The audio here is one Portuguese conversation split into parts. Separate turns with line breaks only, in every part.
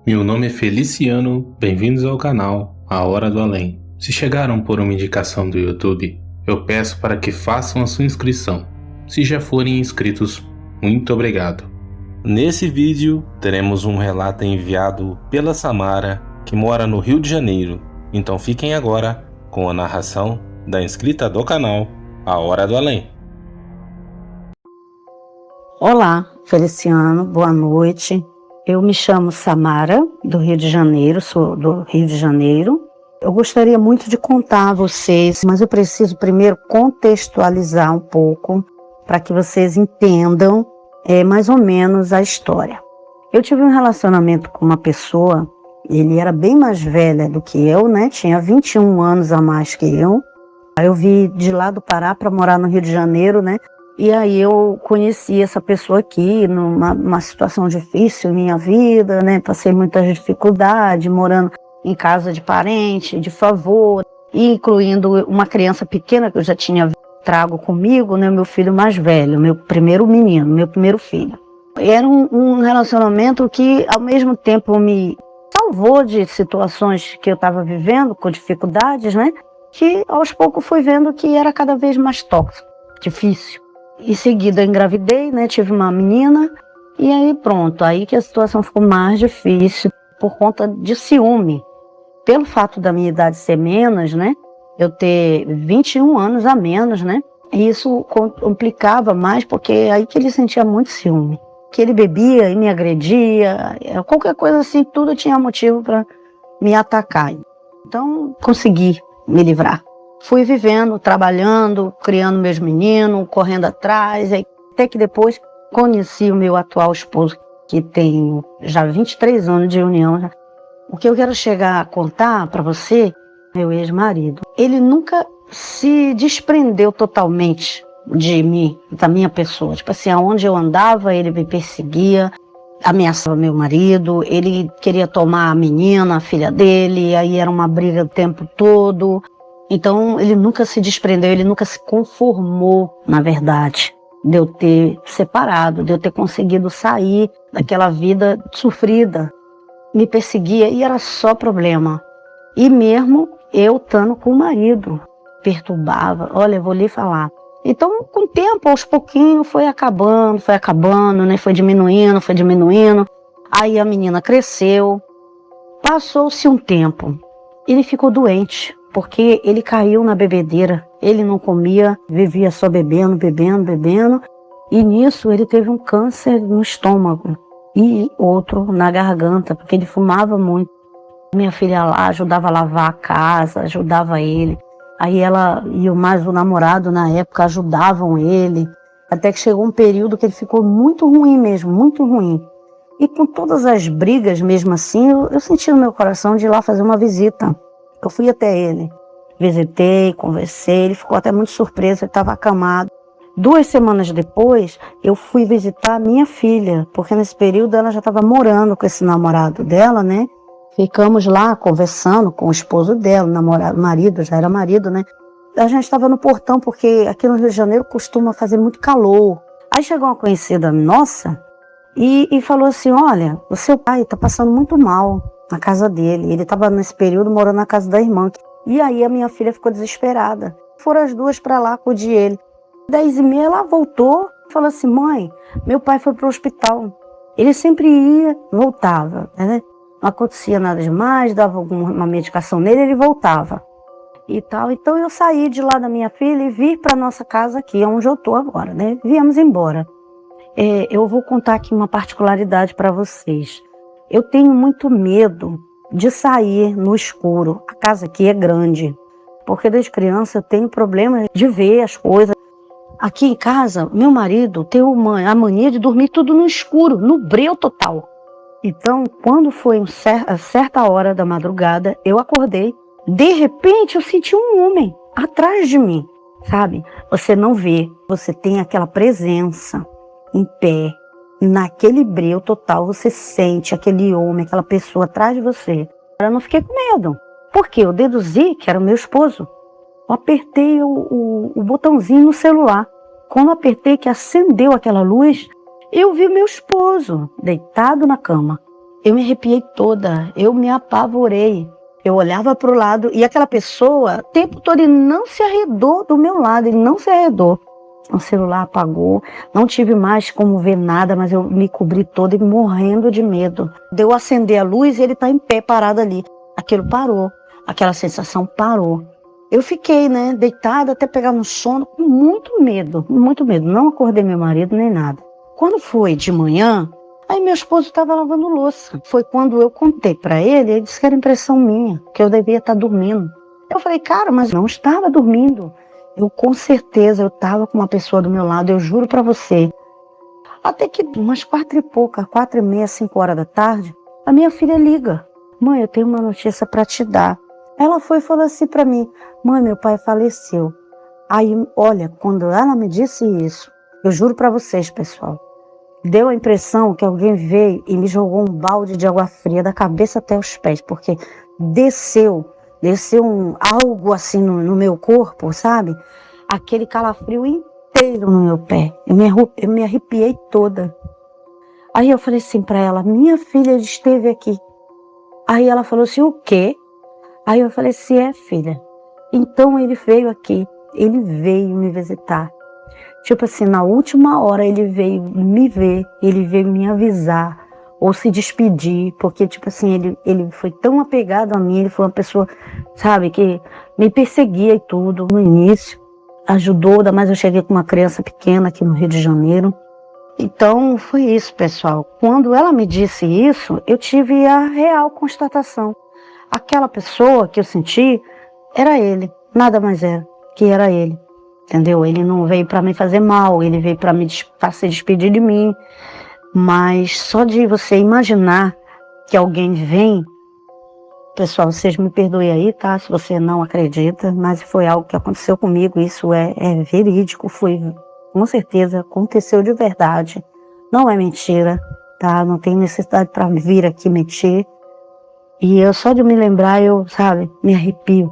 Meu nome é Feliciano, bem-vindos ao canal A Hora do Além. Se chegaram por uma indicação do YouTube, eu peço para que façam a sua inscrição. Se já forem inscritos, muito obrigado. Nesse vídeo, teremos um relato enviado pela Samara, que mora no Rio de Janeiro. Então fiquem agora com a narração da inscrita do canal A Hora do Além.
Olá, Feliciano, boa noite. Eu me chamo Samara, do Rio de Janeiro, sou do Rio de Janeiro. Eu gostaria muito de contar a vocês, mas eu preciso primeiro contextualizar um pouco para que vocês entendam mais ou menos a história. Eu tive um relacionamento com uma pessoa, ele era bem mais velha do que eu, né? Tinha 21 anos a mais que eu. Aí eu vim de lá do Pará para morar no Rio de Janeiro, né? E aí eu conheci essa pessoa aqui numa situação difícil em minha vida, né? Passei muitas dificuldades, morando em casa de parente, de favor, incluindo uma criança pequena que eu já tinha trago comigo, né? Meu filho mais velho, meu primeiro menino, meu primeiro filho. Era um relacionamento que ao mesmo tempo me salvou de situações que eu estava vivendo, com dificuldades, né? Que aos poucos fui vendo que era cada vez mais tóxico, difícil. Em seguida engravidei, né, tive uma menina, e aí pronto, aí que a situação ficou mais difícil por conta de ciúme. Pelo fato da minha idade ser menos, né, eu ter 21 anos a menos, né, e isso complicava mais, porque aí que ele sentia muito ciúme. Que ele bebia e me agredia, qualquer coisa assim, tudo tinha motivo para me atacar. Então consegui me livrar. Fui vivendo, trabalhando, criando meus meninos, correndo atrás, até que depois conheci o meu atual esposo, que tem já 23 anos de união. O que eu quero chegar a contar para você, meu ex-marido, ele nunca se desprendeu totalmente de mim, da minha pessoa. Tipo assim, aonde eu andava, ele me perseguia, ameaçava meu marido, ele queria tomar a menina, a filha dele, aí era uma briga o tempo todo. Então, ele nunca se desprendeu, ele nunca se conformou, na verdade, de eu ter separado, de eu ter conseguido sair daquela vida sofrida. Me perseguia e era só problema. E mesmo eu estando com o marido, perturbava. Olha, eu vou lhe falar. Então, com o tempo, aos pouquinhos, foi acabando, né? Foi diminuindo. Aí a menina cresceu. Passou-se um tempo. Ele ficou doente, porque ele caiu na bebedeira. Ele não comia, vivia só bebendo. E nisso ele teve um câncer no estômago e outro na garganta, porque ele fumava muito. Minha filha lá ajudava a lavar a casa, ajudava ele. Aí ela e o namorado na época ajudavam ele. Até que chegou um período que ele ficou muito ruim mesmo, muito ruim. E com todas as brigas mesmo assim, eu senti no meu coração de ir lá fazer uma visita. Eu fui até ele, visitei, conversei, ele ficou até muito surpreso, ele estava acamado. 2 semanas depois, eu fui visitar a minha filha, porque nesse período ela já estava morando com esse namorado dela, né? Ficamos lá conversando com o esposo dela, marido, já era marido, né? A gente estava no portão, porque aqui no Rio de Janeiro costuma fazer muito calor. Aí chegou uma conhecida nossa e falou assim, olha, o seu pai está passando muito mal na casa dele. Ele estava nesse período morando na casa da irmã. E aí a minha filha ficou desesperada. Foram as duas para lá acudir ele. 10h30 ela voltou e falou assim, mãe, meu pai foi para o hospital. Ele sempre ia, voltava, né? Não acontecia nada demais, dava uma medicação nele, ele voltava e tal. Então eu saí de lá da minha filha e vim para nossa casa aqui, onde eu estou agora, né? Viemos embora. Eu vou contar aqui uma particularidade para vocês. Eu tenho muito medo de sair no escuro. A casa aqui é grande, porque desde criança eu tenho problema de ver as coisas. Aqui em casa, meu marido tem a mania de dormir tudo no escuro, no breu total. Então, quando foi a certa hora da madrugada, eu acordei. De repente, eu senti um homem atrás de mim, sabe? Você não vê, você tem aquela presença em pé. Naquele breu total, você sente aquele homem, aquela pessoa atrás de você. Eu não fiquei com medo, porque eu deduzi que era o meu esposo. Eu apertei o botãozinho no celular. Quando eu apertei que acendeu aquela luz, eu vi meu esposo deitado na cama. Eu me arrepiei toda, eu me apavorei. Eu olhava para o lado e aquela pessoa, o tempo todo, ele não se arredou do meu lado, ele não se arredou. O celular apagou, não tive mais como ver nada, mas eu me cobri toda e morrendo de medo. Deu acender a luz e ele está em pé, parado ali. Aquilo parou, aquela sensação parou. Eu fiquei, né, deitada até pegar no sono, com muito medo, muito medo. Não acordei meu marido nem nada. Quando foi de manhã, aí meu esposo estava lavando louça. Foi quando eu contei para ele disse que era impressão minha, que eu devia estar dormindo. Eu falei, cara, mas não estava dormindo. Eu com certeza, eu estava com uma pessoa do meu lado, eu juro para você. Até que umas 4 e pouca, 4h30, 5 horas da tarde, a minha filha liga. Mãe, eu tenho uma notícia para te dar. Ela foi e falou assim para mim, mãe, meu pai faleceu. Aí, olha, quando ela me disse isso, eu juro para vocês, pessoal, deu a impressão que alguém veio e me jogou um balde de água fria da cabeça até os pés, porque desceu algo assim no meu corpo, sabe? Aquele calafrio inteiro no meu pé. Eu me arrepiei toda. Aí eu falei assim para ela, minha filha esteve aqui. Aí ela falou assim, o quê? Aí eu falei assim, filha. Então ele veio aqui, ele veio me visitar. Tipo assim, na última hora ele veio me ver, ele veio me avisar, ou se despedir, porque tipo assim, ele foi tão apegado a mim, ele foi uma pessoa, sabe, que me perseguia e tudo no início, ajudou, ainda mais eu cheguei com uma criança pequena aqui no Rio de Janeiro. Então foi isso, pessoal. Quando ela me disse isso, eu tive a real constatação. Aquela pessoa que eu senti era ele, nada mais era que era ele. Entendeu? Ele não veio para me fazer mal, ele veio para se despedir de mim. Mas só de você imaginar que alguém vem, pessoal, vocês me perdoem aí, tá? Se você não acredita, mas foi algo que aconteceu comigo, isso é verídico, com certeza aconteceu de verdade. Não é mentira, tá? Não tem necessidade para vir aqui mentir. E eu só de me lembrar, sabe, me arrepio.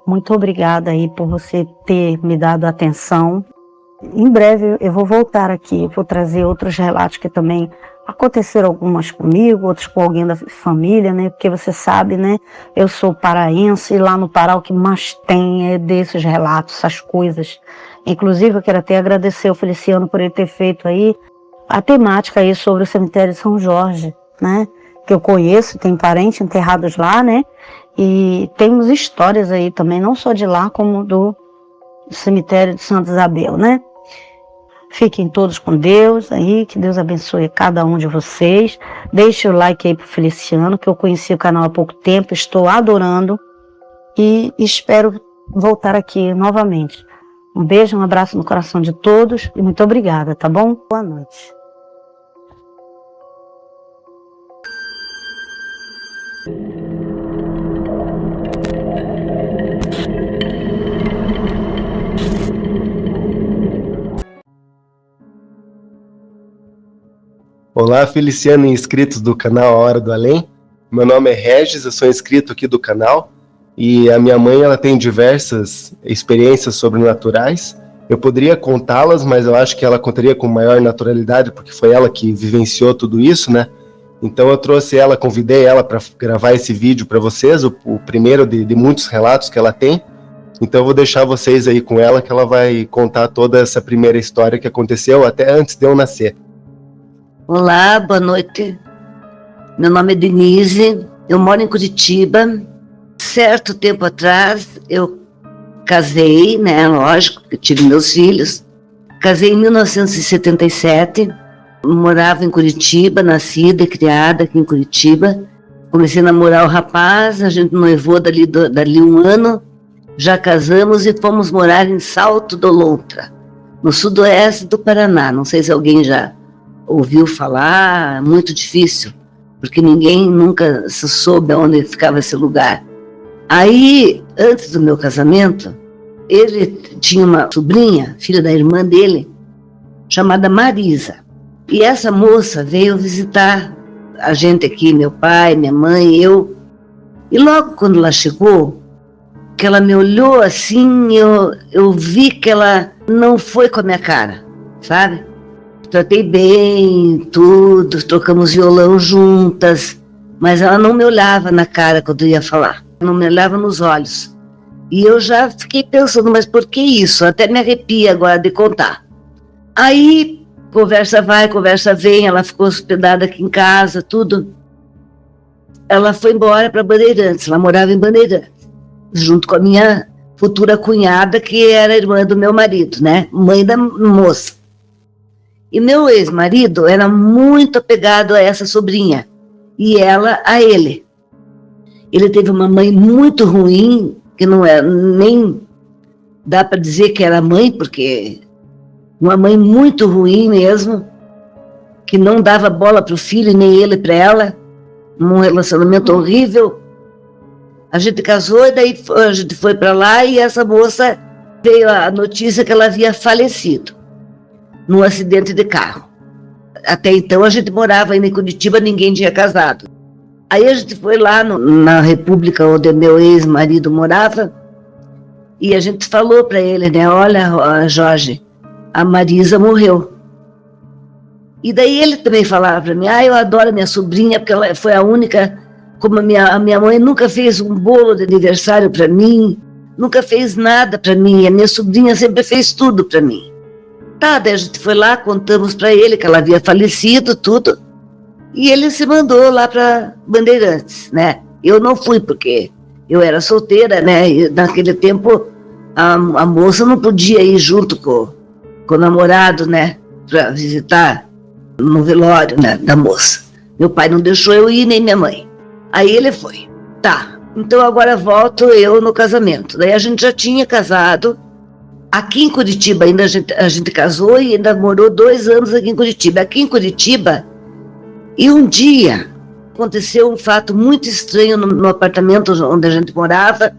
Muito obrigada aí por você ter me dado atenção. Em breve eu vou voltar aqui, vou trazer outros relatos que também aconteceram, algumas comigo, outros com alguém da família, né? Porque você sabe, né? Eu sou paraense e lá no Pará o que mais tem é desses relatos, essas coisas. Inclusive eu quero até agradecer ao Feliciano por ele ter feito aí a temática aí sobre o cemitério de São Jorge, né? Que eu conheço, tem parentes enterrados lá, né? E temos histórias aí também, não só de lá, como do cemitério de Santa Isabel, né? Fiquem todos com Deus aí, que Deus abençoe cada um de vocês. Deixe o like aí pro Feliciano, que eu conheci o canal há pouco tempo, estou adorando e espero voltar aqui novamente. Um beijo, um abraço no coração de todos e muito obrigada, tá bom? Boa noite.
Olá, Feliciano e inscritos do canal A Hora do Além. Meu nome é Regis, eu sou inscrito aqui do canal e a minha mãe ela tem diversas experiências sobrenaturais. Eu poderia contá-las, mas eu acho que ela contaria com maior naturalidade porque foi ela que vivenciou tudo isso, né? Então eu trouxe ela, convidei ela para gravar esse vídeo para vocês, o primeiro de muitos relatos que ela tem. Então eu vou deixar vocês aí com ela, que ela vai contar toda essa primeira história que aconteceu até antes de eu nascer.
Olá, boa noite. Meu nome é Denise, eu moro em Curitiba. Certo tempo atrás eu casei, né? Lógico, eu tive meus filhos. Casei em 1977, morava em Curitiba, nascida e criada aqui em Curitiba. Comecei a namorar o rapaz, a gente noivou dali um ano, já casamos e fomos morar em Salto do Lontra, no sudoeste do Paraná. Não sei se alguém já ouviu falar, muito difícil, porque ninguém nunca se soube onde ficava esse lugar. Aí, antes do meu casamento, ele tinha uma sobrinha, filha da irmã dele, chamada Marisa. E essa moça veio visitar a gente aqui, meu pai, minha mãe, eu. E logo quando ela chegou, que ela me olhou assim, eu vi que ela não foi com a minha cara, sabe? tratei bem, tudo, tocamos violão juntas, mas ela não me olhava na cara quando eu ia falar, não me olhava nos olhos. E eu já fiquei pensando, mas por que isso? Até me arrepia agora de contar. Aí, conversa vai, conversa vem, ela ficou hospedada aqui em casa, tudo. Ela foi embora para Bandeirantes, ela morava em Bandeirantes, junto com a minha futura cunhada, que era irmã do meu marido, né? Mãe da moça. E meu ex-marido era muito apegado a essa sobrinha, e ela a ele. Ele teve uma mãe muito ruim, que não é, nem dá para dizer que era mãe, porque uma mãe muito ruim mesmo, que não dava bola para o filho, nem ele para ela, num relacionamento horrível. A gente casou e daí a gente foi para lá e essa moça veio a notícia que ela havia falecido num acidente de carro. Até então a gente morava ainda em Curitiba, ninguém tinha casado. Aí a gente foi lá na República onde meu ex-marido morava e a gente falou para ele, né? Olha, Jorge, a Marisa morreu. E daí ele também falava para mim, eu adoro a minha sobrinha porque ela foi a única, como a minha mãe nunca fez um bolo de aniversário para mim, nunca fez nada para mim, a minha sobrinha sempre fez tudo para mim. Tá, daí a gente foi lá, contamos para ele que ela havia falecido, tudo. E ele se mandou lá para Bandeirantes, né? Eu não fui porque eu era solteira, né? E naquele tempo a moça não podia ir junto com o namorado, né? Para visitar no velório, né? Da moça. Meu pai não deixou eu ir, nem minha mãe. Aí ele foi. Tá, então agora volto eu no casamento. Daí a gente já tinha casado. Aqui em Curitiba ainda a gente casou e ainda morou 2 anos aqui em Curitiba. Aqui em Curitiba. E um dia aconteceu um fato muito estranho no apartamento onde a gente morava.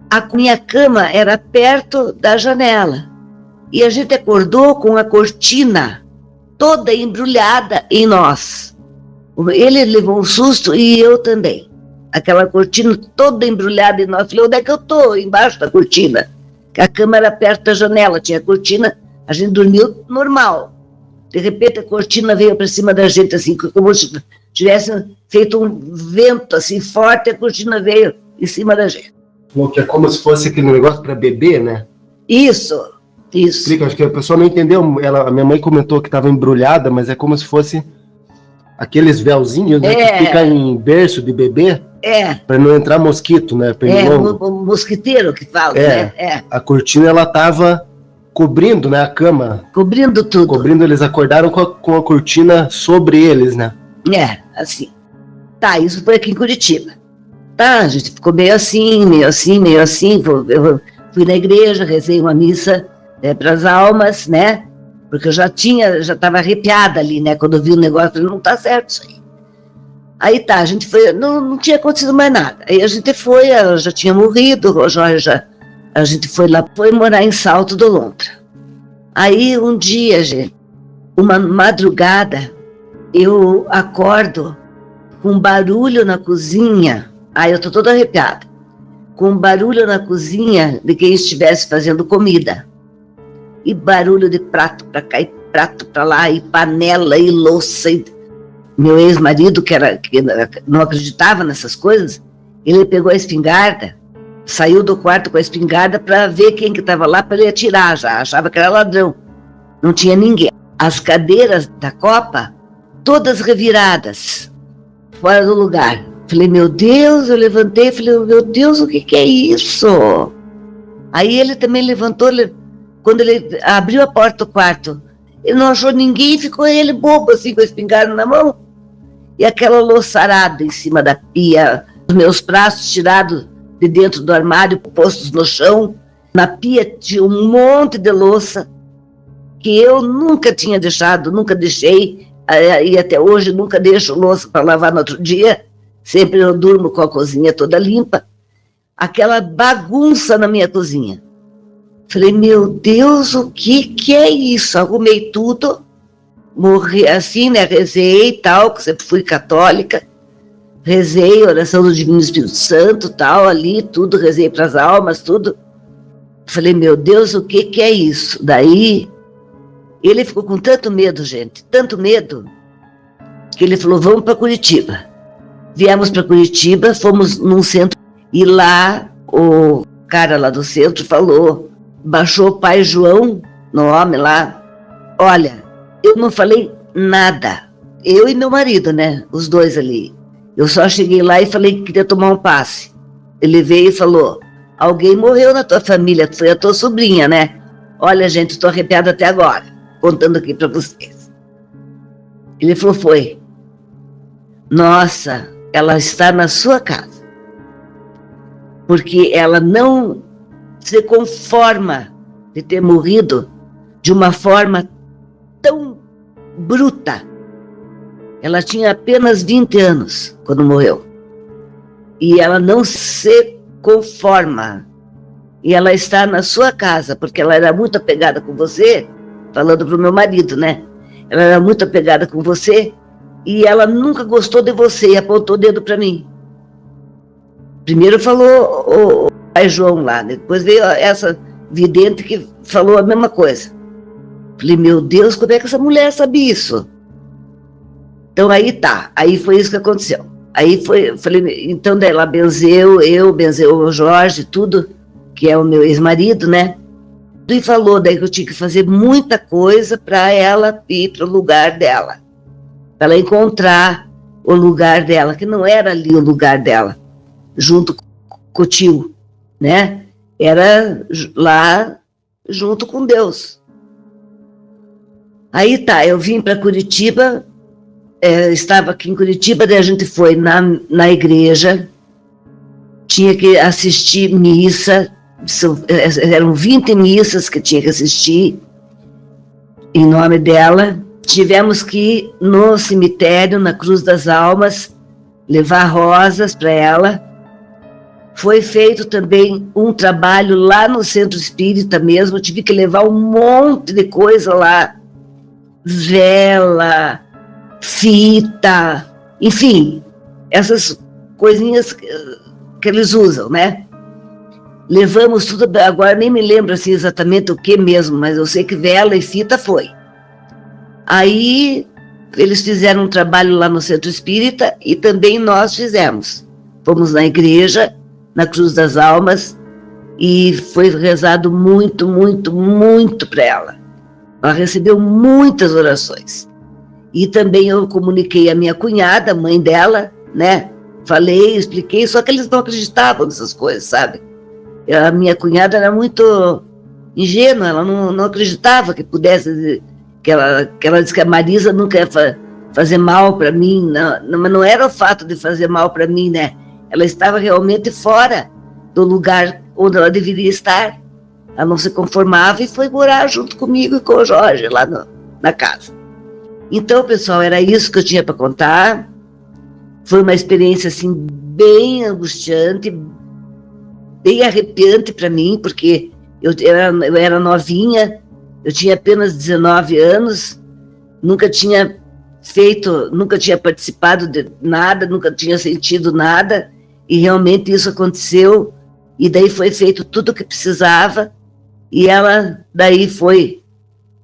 A minha cama era perto da janela. E a gente acordou com a cortina toda embrulhada em nós. Ele levou um susto e eu também. Aquela cortina toda embrulhada em nós. Falei, onde é que eu estou? Embaixo da cortina. A cama era perto da janela, tinha cortina, a gente dormiu normal. De repente a cortina veio para cima da gente, assim, como se tivesse feito um vento assim forte, a cortina veio em cima da gente.
Que é como se fosse aquele negócio para bebê, né?
Isso.
Explica, acho que a pessoa não entendeu. A minha mãe comentou que estava embrulhada, mas é como se fosse aqueles véuzinhos, né, que fica em berço de bebê. Para não entrar mosquito, né?
O mosquiteiro que fala, né?
A cortina, ela estava cobrindo, né, a cama.
Cobrindo tudo.
Cobrindo, eles acordaram com a cortina sobre eles, né?
Assim. Tá, isso foi aqui em Curitiba. Tá, a gente ficou meio assim. Eu fui na igreja, rezei uma missa para as almas, né? Porque eu já estava arrepiada ali, né? Quando eu vi o negócio, eu falei, não tá certo isso aí. Aí tá, a gente foi, não tinha acontecido mais nada. Aí a gente foi, ela já tinha morrido, o Jorge a gente foi lá, foi morar em Salto do Lontra. Aí um dia, gente, uma madrugada, eu acordo com um barulho na cozinha. Aí eu tô toda arrepiada. Com um barulho na cozinha de quem estivesse fazendo comida. E barulho de prato para cá e prato para lá, e panela e louça. Meu ex-marido, que não acreditava nessas coisas, ele pegou a espingarda, saiu do quarto com a espingarda para ver quem que estava lá, para ele atirar já, achava que era ladrão. Não tinha ninguém. As cadeiras da copa, todas reviradas, fora do lugar. Falei, meu Deus, eu levantei e falei, meu Deus, o que é isso? Aí ele também levantou, quando ele abriu a porta do quarto, ele não achou ninguém, ficou ele bobo assim, com a espingarda na mão. E aquela louçarada em cima da pia, os meus pratos tirados de dentro do armário, postos no chão. Na pia tinha um monte de louça que eu nunca tinha deixado, nunca deixei, e até hoje nunca deixo louça para lavar no outro dia. Sempre eu durmo com a cozinha toda limpa. Aquela bagunça na minha cozinha. Falei, meu Deus, o que é isso? Arrumei tudo, morri assim, né? Rezei e tal, que sempre fui católica. Rezei, oração do Divino Espírito Santo, tal, ali, tudo, rezei para as almas, tudo. Falei, meu Deus, o que é isso? Daí Ele ficou com tanto medo, gente, tanto medo, que ele falou, vamos para Curitiba. Viemos para Curitiba, fomos num centro, e lá o cara lá do centro falou, baixou o pai João, nome lá, olha, eu não falei nada, eu e meu marido, né, os dois ali. Eu só cheguei lá e falei que queria tomar um passe. Ele veio e falou, alguém morreu na tua família, foi a tua sobrinha, né? Olha, gente, estou arrepiada até agora, contando aqui para vocês. Ele falou, foi. Nossa, ela está na sua casa. Porque ela não se conforma de ter morrido de uma forma tão bruta. Ela tinha apenas 20 anos quando morreu. E ela não se conforma. E ela está na sua casa, porque ela era muito apegada com você, falando para o meu marido, né? Ela era muito apegada com você e ela nunca gostou de você e apontou o dedo para mim. Primeiro falou o pai João lá, né? Depois veio essa vidente que falou a mesma coisa. Falei, meu Deus, como é que essa mulher sabe isso? Então aí tá, aí foi isso que aconteceu. Aí foi, falei, então daí ela benzeu o Jorge, tudo, que é o meu ex-marido, né? E falou daí que eu tinha que fazer muita coisa para ela ir para o lugar dela, para ela encontrar o lugar dela, que não era ali o lugar dela, junto com o tio, né? Era lá junto com Deus. Aí tá, eu vim para Curitiba, estava aqui em Curitiba, daí a gente foi na igreja, tinha que assistir missa, eram 20 missas que tinha que assistir em nome dela. Tivemos que ir no cemitério, na Cruz das Almas, levar rosas para ela. Foi feito também um trabalho lá no Centro Espírita mesmo, eu tive que levar um monte de coisa lá, vela, fita, enfim, essas coisinhas que eles usam, né? Levamos tudo, agora nem me lembro assim exatamente o que mesmo, mas eu sei que vela e fita foi. Aí eles fizeram um trabalho lá no Centro Espírita e também nós fizemos. Fomos na igreja, na Cruz das Almas, e foi rezado muito, muito, muito para ela. Ela recebeu muitas orações. E também eu comuniquei a minha cunhada, a mãe dela, né? Falei, expliquei, só que eles não acreditavam nessas coisas, sabe? A minha cunhada era muito ingênua, ela não acreditava que pudesse, que ela disse que a Marisa nunca ia fazer mal para mim, mas não era o fato de fazer mal para mim, né? Ela estava realmente fora do lugar onde ela deveria estar. Ela não se conformava e foi morar junto comigo e com o Jorge lá na casa. Então, pessoal, era isso que eu tinha para contar. Foi uma experiência assim bem angustiante, bem arrepiante para mim, porque eu era novinha, eu tinha apenas 19 anos, nunca tinha participado de nada, nunca tinha sentido nada, e realmente isso aconteceu, e daí foi feito tudo o que precisava, e ela daí foi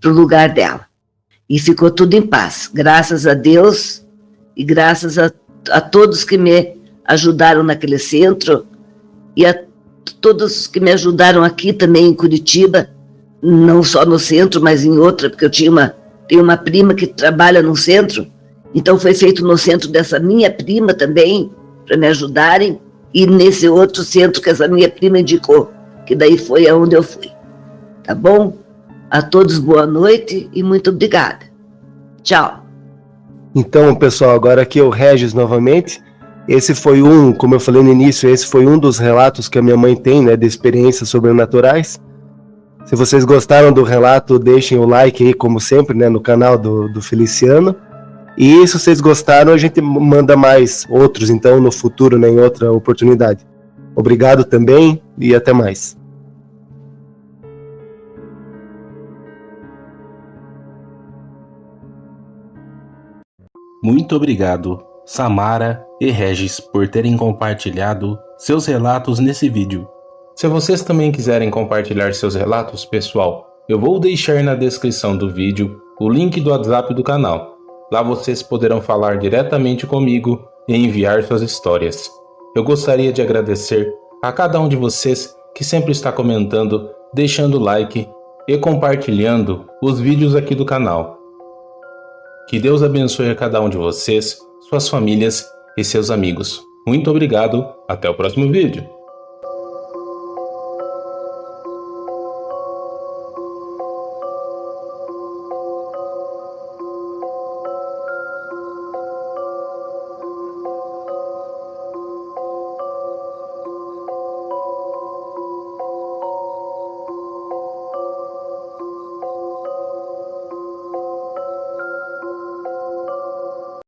para o lugar dela. E ficou tudo em paz, graças a Deus, e graças a todos que me ajudaram naquele centro, e a todos que me ajudaram aqui também em Curitiba, não só no centro, mas em outra, porque eu tenho uma prima que trabalha no centro, então foi feito no centro dessa minha prima também, para me ajudarem, e nesse outro centro que essa minha prima indicou, que daí foi aonde eu fui. Tá bom? A todos boa noite e muito obrigada. Tchau.
Então, pessoal, agora aqui é o Regis novamente. Esse foi como eu falei no início, esse foi um dos relatos que a minha mãe tem, né, de experiências sobrenaturais. Se vocês gostaram do relato, deixem o like aí, como sempre, né, no canal do Feliciano. E se vocês gostaram, a gente manda mais outros, então, no futuro, né, em outra oportunidade. Obrigado também e até mais.
Muito obrigado, Samara e Regis, por terem compartilhado seus relatos nesse vídeo. Se vocês também quiserem compartilhar seus relatos, pessoal, eu vou deixar na descrição do vídeo o link do WhatsApp do canal. Lá vocês poderão falar diretamente comigo e enviar suas histórias. Eu gostaria de agradecer a cada um de vocês que sempre está comentando, deixando like e compartilhando os vídeos aqui do canal. Que Deus abençoe a cada um de vocês, suas famílias e seus amigos. Muito obrigado, até o próximo vídeo.